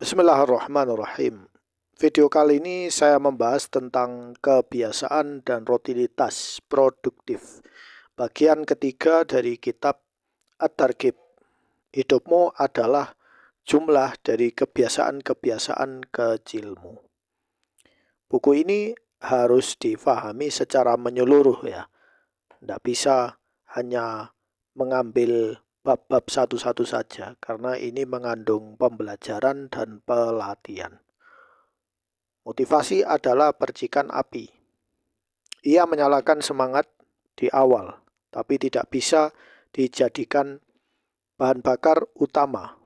Bismillahirrahmanirrahim. Video kali ini saya membahas tentang kebiasaan dan rutinitas produktif. Bagian ketiga dari kitab At-Targhib. Hidupmu adalah jumlah dari kebiasaan-kebiasaan kecilmu. Buku ini harus difahami secara menyeluruh ya. Tidak bisa hanya mengambil bab-bab satu-satu saja, karena ini mengandung pembelajaran dan pelatihan. Motivasi adalah percikan api. Ia menyalakan semangat di awal, tapi tidak bisa dijadikan bahan bakar utama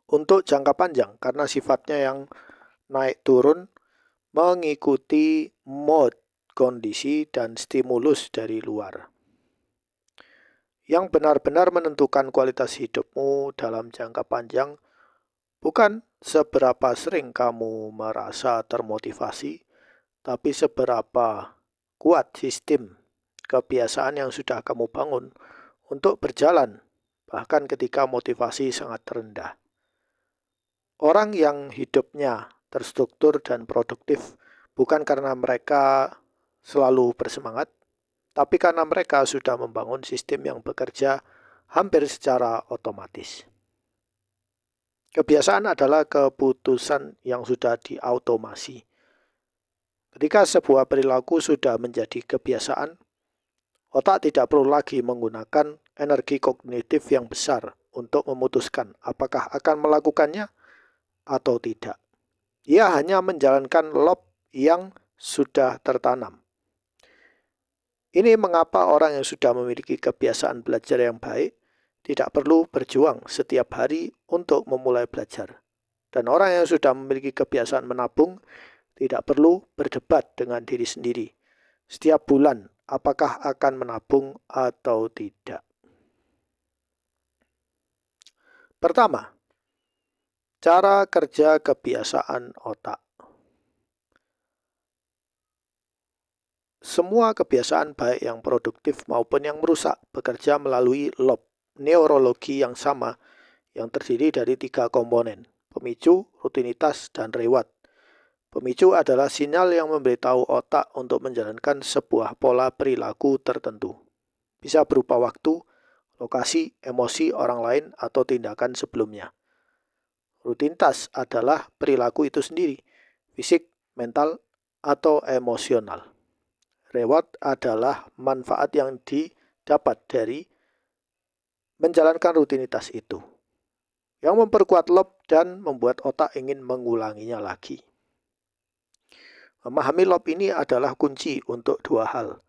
untuk jangka panjang karena sifatnya yang naik turun mengikuti mood, kondisi, dan stimulus dari luar. Yang benar-benar menentukan kualitas hidupmu dalam jangka panjang bukan seberapa sering kamu merasa termotivasi, tapi seberapa kuat sistem kebiasaan yang sudah kamu bangun untuk berjalan, bahkan ketika motivasi sangat rendah. Orang yang hidupnya terstruktur dan produktif bukan karena mereka selalu bersemangat, tapi karena mereka sudah membangun sistem yang bekerja hampir secara otomatis. Kebiasaan adalah keputusan yang sudah diautomasi. Ketika sebuah perilaku sudah menjadi kebiasaan, otak tidak perlu lagi menggunakan energi kognitif yang besar untuk memutuskan apakah akan melakukannya atau tidak. Ia hanya menjalankan loop yang sudah tertanam. Ini mengapa orang yang sudah memiliki kebiasaan belajar yang baik tidak perlu berjuang setiap hari untuk memulai belajar. Dan orang yang sudah memiliki kebiasaan menabung tidak perlu berdebat dengan diri sendiri setiap bulan apakah akan menabung atau tidak. Pertama, cara kerja kebiasaan otak. Semua kebiasaan baik yang produktif maupun yang merusak bekerja melalui loop neurologi yang sama yang terdiri dari 3 komponen, pemicu, rutinitas, dan reward. Pemicu adalah sinyal yang memberitahu otak untuk menjalankan sebuah pola perilaku tertentu. Bisa berupa waktu, lokasi, emosi orang lain, atau tindakan sebelumnya. Rutinitas adalah perilaku itu sendiri, fisik, mental, atau emosional. Reward adalah manfaat yang didapat dari menjalankan rutinitas itu, yang memperkuat loop dan membuat otak ingin mengulanginya lagi. Memahami loop ini adalah kunci untuk 2 hal.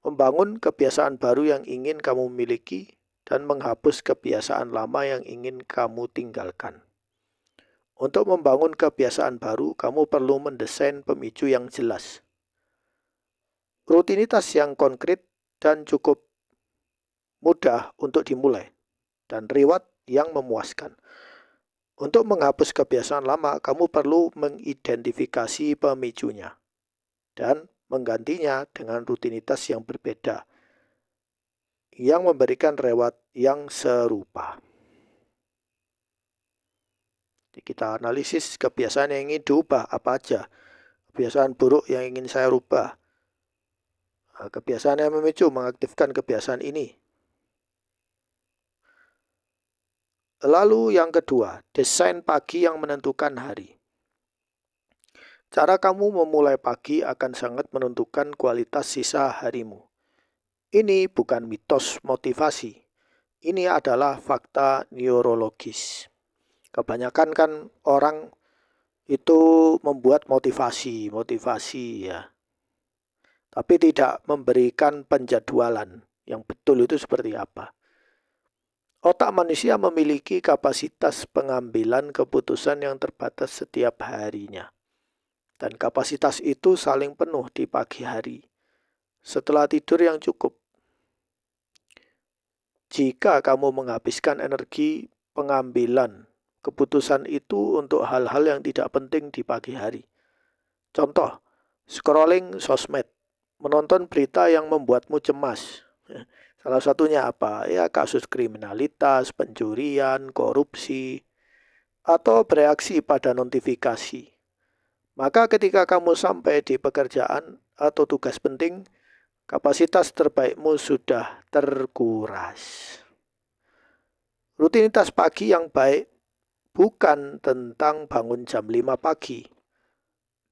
Membangun kebiasaan baru yang ingin kamu miliki dan menghapus kebiasaan lama yang ingin kamu tinggalkan. Untuk membangun kebiasaan baru, kamu perlu mendesain pemicu yang jelas. Rutinitas yang konkret dan cukup mudah untuk dimulai, dan reward yang memuaskan. Untuk menghapus kebiasaan lama, kamu perlu mengidentifikasi pemicunya dan menggantinya dengan rutinitas yang berbeda, yang memberikan reward yang serupa. Jadi kita analisis kebiasaan yang ingin diubah apa aja. Kebiasaan buruk yang ingin saya rubah. Kebiasaan yang memicu mengaktifkan kebiasaan ini. Lalu yang kedua, desain pagi yang menentukan hari. Cara kamu memulai pagi akan sangat menentukan kualitas sisa harimu. Ini bukan mitos motivasi. Ini adalah fakta neurologis. Kebanyakan kan orang itu membuat motivasi ya. Tapi tidak memberikan penjadwalan yang betul itu seperti apa. Otak manusia memiliki kapasitas pengambilan keputusan yang terbatas setiap harinya. Dan kapasitas itu saling penuh di pagi hari. Setelah tidur yang cukup. Jika kamu menghabiskan energi pengambilan keputusan itu untuk hal-hal yang tidak penting di pagi hari. Contoh, scrolling sosmed, menonton berita yang membuatmu cemas. Salah satunya apa? Ya kasus kriminalitas, pencurian, korupsi. atau bereaksi pada notifikasi. Maka ketika kamu sampai di pekerjaan atau tugas penting, kapasitas terbaikmu sudah terkuras. Rutinitas pagi yang baik bukan tentang bangun jam 5 pagi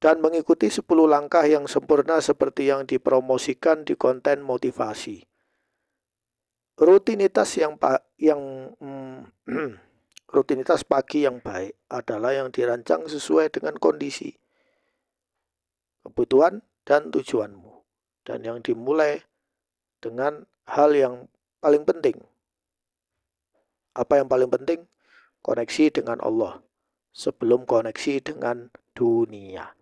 dan mengikuti 10 langkah yang sempurna seperti yang dipromosikan di konten motivasi. Rutinitas rutinitas pagi yang baik adalah yang dirancang sesuai dengan kondisi, kebutuhan, dan tujuanmu, dan yang dimulai dengan hal yang paling penting. Apa yang paling penting? Koneksi dengan Allah sebelum koneksi dengan dunia.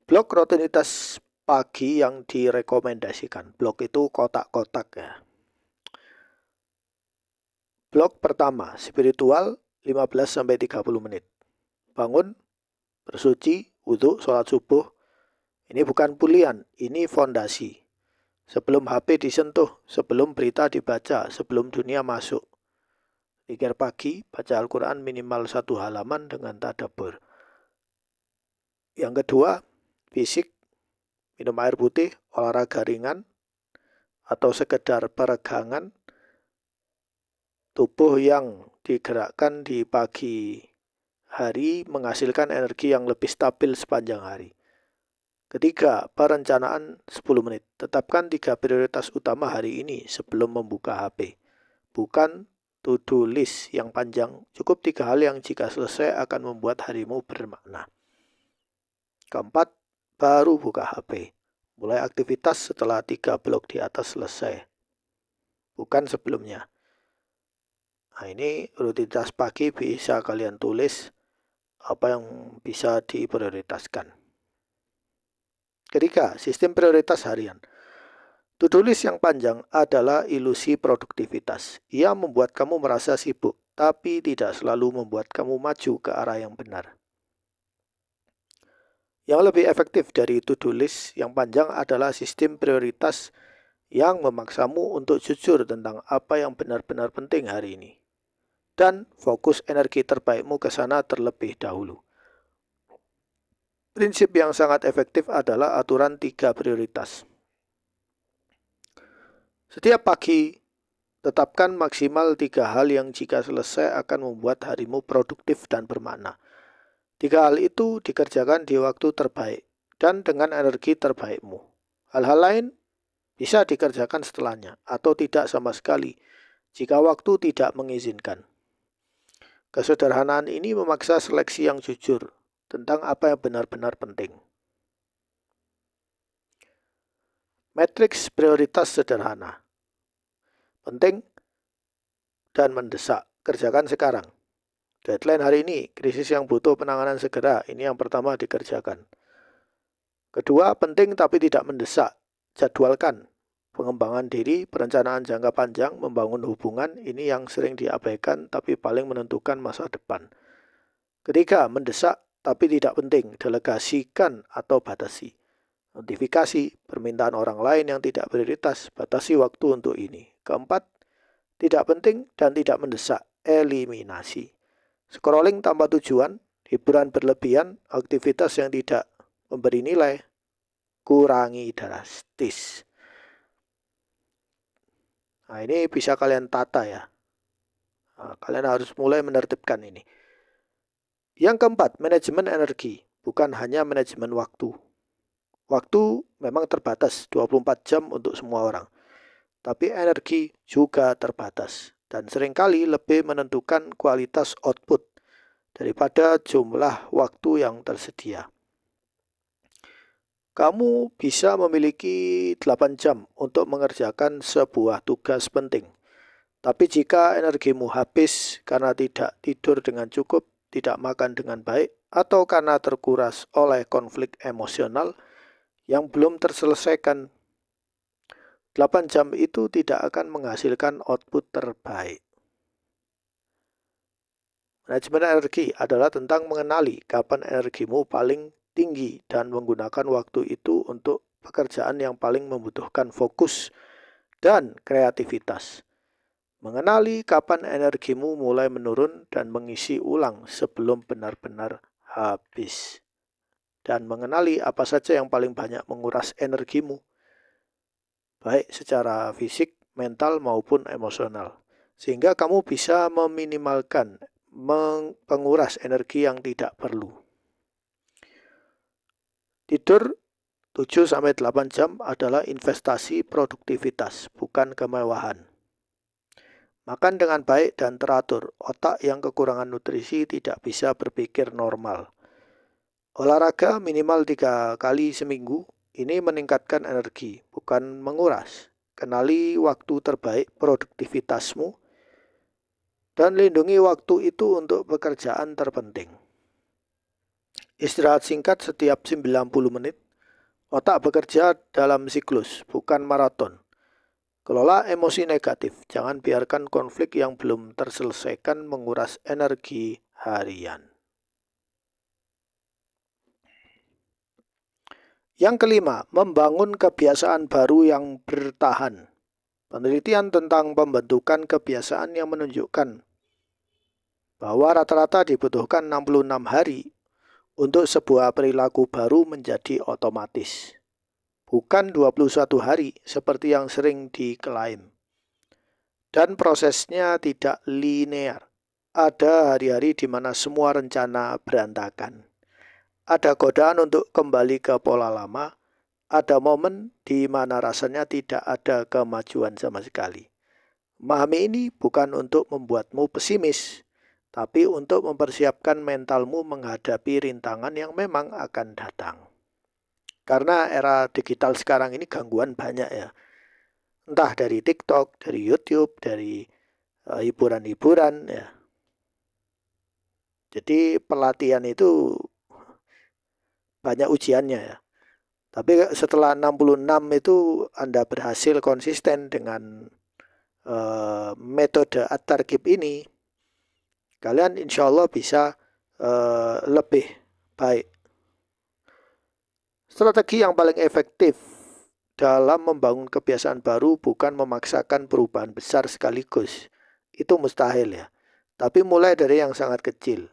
Blok rutinitas pagi yang direkomendasikan. Blok itu kotak-kotak ya. Blok pertama, spiritual 15-30 menit. Bangun, bersuci, wudhu, sholat subuh. Ini bukan pulian, ini fondasi. Sebelum HP disentuh, sebelum berita dibaca, sebelum dunia masuk. Zikir pagi, baca Al-Quran minimal 1 halaman dengan tadabbur. Yang kedua, fisik, minum air putih, olahraga ringan, atau sekedar peregangan. Tubuh yang digerakkan di pagi hari menghasilkan energi yang lebih stabil sepanjang hari. Ketiga, perencanaan 10 menit. Tetapkan 3 prioritas utama hari ini sebelum membuka HP. Bukan to-do list yang panjang. Cukup 3 hal yang jika selesai akan membuat harimu bermakna. Keempat, baru buka HP. Mulai aktivitas setelah 3 blok di atas selesai. Bukan sebelumnya. Nah, ini rutinitas pagi bisa kalian tulis apa yang bisa diprioritaskan. Ketiga, sistem prioritas harian. To-do list yang panjang adalah ilusi produktivitas. Ia membuat kamu merasa sibuk, tapi tidak selalu membuat kamu maju ke arah yang benar. Yang lebih efektif dari to-do list yang panjang adalah sistem prioritas yang memaksamu untuk jujur tentang apa yang benar-benar penting hari ini. Dan fokus energi terbaikmu ke sana terlebih dahulu. Prinsip yang sangat efektif adalah aturan 3 prioritas. Setiap pagi, tetapkan maksimal 3 hal yang jika selesai akan membuat harimu produktif dan bermakna. 3 hal itu dikerjakan di waktu terbaik dan dengan energi terbaikmu. Hal-hal lain bisa dikerjakan setelahnya atau tidak sama sekali jika waktu tidak mengizinkan. Kesederhanaan ini memaksa seleksi yang jujur tentang apa yang benar-benar penting. Matriks prioritas sederhana. Penting dan mendesak. Kerjakan sekarang. Deadline hari ini, krisis yang butuh penanganan segera. Ini yang pertama dikerjakan. Kedua, penting tapi tidak mendesak. Jadwalkan. Pengembangan diri, perencanaan jangka panjang, membangun hubungan, ini yang sering diabaikan tapi paling menentukan masa depan. Ketiga, mendesak tapi tidak penting, delegasikan atau batasi. Notifikasi, permintaan orang lain yang tidak prioritas, batasi waktu untuk ini. Keempat, tidak penting dan tidak mendesak, eliminasi. Scrolling tanpa tujuan, hiburan berlebihan, aktivitas yang tidak memberi nilai, kurangi drastis. Nah, ini bisa kalian tata ya. Nah, kalian harus mulai menertibkan ini. Yang keempat, manajemen energi, bukan hanya manajemen waktu. Waktu memang terbatas, 24 jam untuk semua orang. Tapi energi juga terbatas. Dan seringkali lebih menentukan kualitas output daripada jumlah waktu yang tersedia. Kamu bisa memiliki 8 jam untuk mengerjakan sebuah tugas penting. Tapi jika energimu habis karena tidak tidur dengan cukup, tidak makan dengan baik, atau karena terkuras oleh konflik emosional yang belum terselesaikan, 8 jam itu tidak akan menghasilkan output terbaik. Manajemen energi adalah tentang mengenali kapan energimu paling tinggi dan menggunakan waktu itu untuk pekerjaan yang paling membutuhkan fokus dan kreativitas. Mengenali kapan energimu mulai menurun dan mengisi ulang sebelum benar-benar habis. Dan mengenali apa saja yang paling banyak menguras energimu, baik secara fisik, mental, maupun emosional. Sehingga kamu bisa meminimalkan penguras energi yang tidak perlu. Tidur 7-8 jam adalah investasi produktivitas, bukan kemewahan. Makan dengan baik dan teratur, otak yang kekurangan nutrisi tidak bisa berpikir normal. Olahraga minimal 3 kali seminggu, ini meningkatkan energi, bukan menguras. Kenali waktu terbaik produktivitasmu, dan lindungi waktu itu untuk pekerjaan terpenting. Istirahat singkat setiap 90 menit, otak bekerja dalam siklus, bukan maraton. Kelola emosi negatif, jangan biarkan konflik yang belum terselesaikan menguras energi harian. Yang kelima, membangun kebiasaan baru yang bertahan. Penelitian tentang pembentukan kebiasaan yang menunjukkan bahwa rata-rata dibutuhkan 66 hari untuk sebuah perilaku baru menjadi otomatis. Bukan 21 hari seperti yang sering diklaim. Dan prosesnya tidak linear. Ada hari-hari di mana semua rencana berantakan. Ada godaan untuk kembali ke pola lama. Ada momen di mana rasanya tidak ada kemajuan sama sekali. Memahami ini bukan untuk membuatmu pesimis, tapi untuk mempersiapkan mentalmu menghadapi rintangan yang memang akan datang. Karena era digital sekarang ini gangguan banyak ya. Entah dari TikTok, dari YouTube, dari hiburan-hiburan ya. Jadi pelatihan itu banyak ujiannya ya. Tapi setelah 66 itu Anda berhasil konsisten dengan metode at-targhib ini, kalian insya Allah bisa lebih baik. Strategi yang paling efektif dalam membangun kebiasaan baru bukan memaksakan perubahan besar sekaligus. Itu mustahil ya. Tapi mulai dari yang sangat kecil.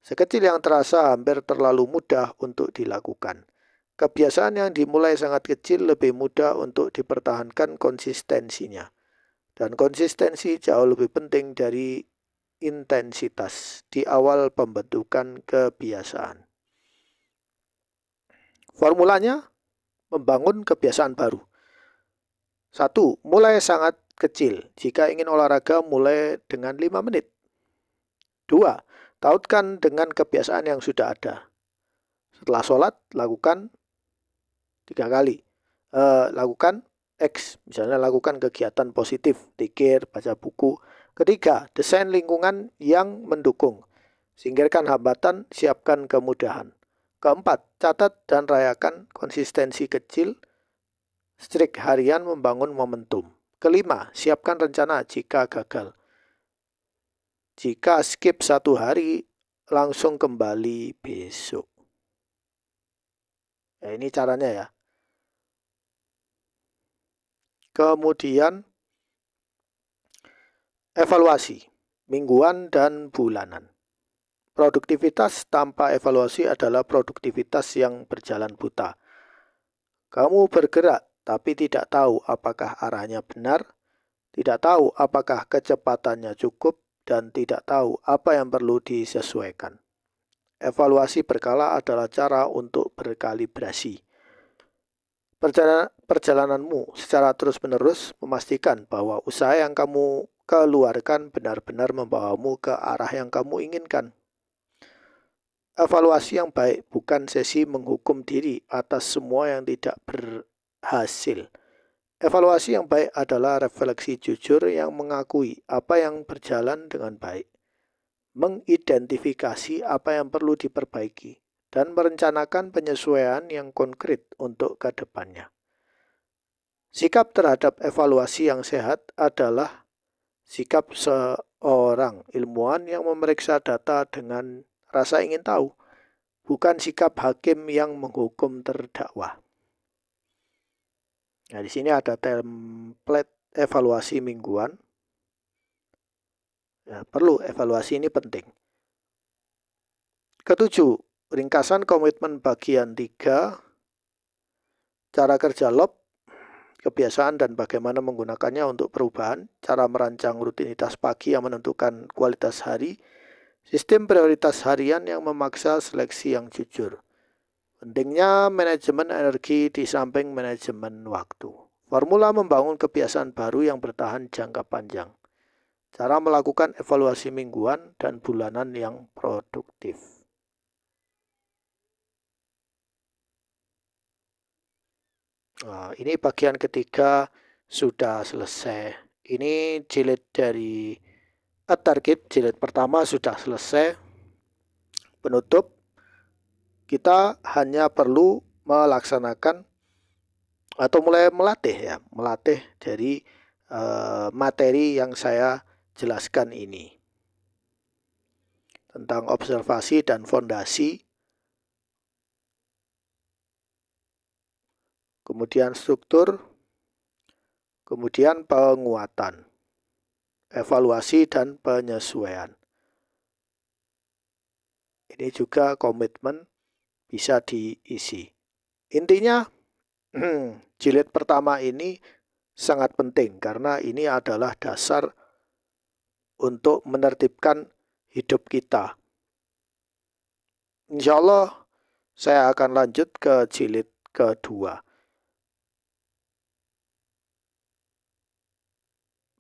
Sekecil yang terasa hampir terlalu mudah untuk dilakukan. Kebiasaan yang dimulai sangat kecil lebih mudah untuk dipertahankan konsistensinya. Dan konsistensi jauh lebih penting dari intensitas di awal pembentukan kebiasaan. Formulanya, membangun kebiasaan baru. 1. Mulai sangat kecil. Jika ingin olahraga, mulai dengan 5 menit. 2. Tautkan dengan kebiasaan yang sudah ada. Setelah sholat, lakukan 3 kali. Lakukan X, misalnya lakukan kegiatan positif, zikir, baca buku. Ketiga, desain lingkungan yang mendukung. Singkirkan hambatan, siapkan kemudahan. Keempat, catat dan rayakan konsistensi kecil, strik harian membangun momentum. Kelima, siapkan rencana jika gagal. Jika skip 1 hari, langsung kembali besok. Ya, ini caranya ya. Kemudian, evaluasi, mingguan dan bulanan. Produktivitas tanpa evaluasi adalah produktivitas yang berjalan buta. Kamu bergerak, tapi tidak tahu apakah arahnya benar, tidak tahu apakah kecepatannya cukup, dan tidak tahu apa yang perlu disesuaikan. Evaluasi berkala adalah cara untuk berkalibrasi. Perjalananmu secara terus-menerus memastikan bahwa usaha yang kamu keluarkan benar-benar membawamu ke arah yang kamu inginkan. Evaluasi yang baik bukan sesi menghukum diri atas semua yang tidak berhasil. Evaluasi yang baik adalah refleksi jujur yang mengakui apa yang berjalan dengan baik, mengidentifikasi apa yang perlu diperbaiki, dan merencanakan penyesuaian yang konkret untuk ke depannya. Sikap terhadap evaluasi yang sehat adalah sikap seorang ilmuwan yang memeriksa data dengan rasa ingin tahu, bukan sikap hakim yang menghukum terdakwa. Nah, di sini ada template evaluasi mingguan. Ya, perlu evaluasi, ini penting. Ketujuh, ringkasan komitmen bagian 3, cara kerja LOB, kebiasaan dan bagaimana menggunakannya untuk perubahan, cara merancang rutinitas pagi yang menentukan kualitas hari, sistem prioritas harian yang memaksa seleksi yang jujur. Pentingnya manajemen energi di samping manajemen waktu. Formula membangun kebiasaan baru yang bertahan jangka panjang. Cara melakukan evaluasi mingguan dan bulanan yang produktif. Nah, ini bagian ketiga sudah selesai. Ini jilid dari A Target, jilid pertama sudah selesai. Penutup, kita hanya perlu melaksanakan atau mulai melatih dari materi yang saya jelaskan ini tentang observasi dan fondasi, kemudian struktur, kemudian penguatan, evaluasi dan penyesuaian. Ini juga komitmen bisa diisi. Intinya, jilid pertama ini sangat penting karena ini adalah dasar untuk menertibkan hidup kita. Insya Allah saya akan lanjut ke jilid kedua.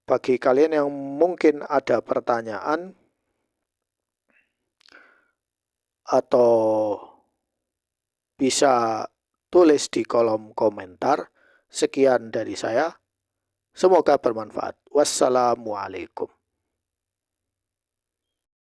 Bagi kalian yang mungkin ada pertanyaan atau bisa tulis di kolom komentar. Sekian dari saya. Semoga bermanfaat. Wassalamualaikum.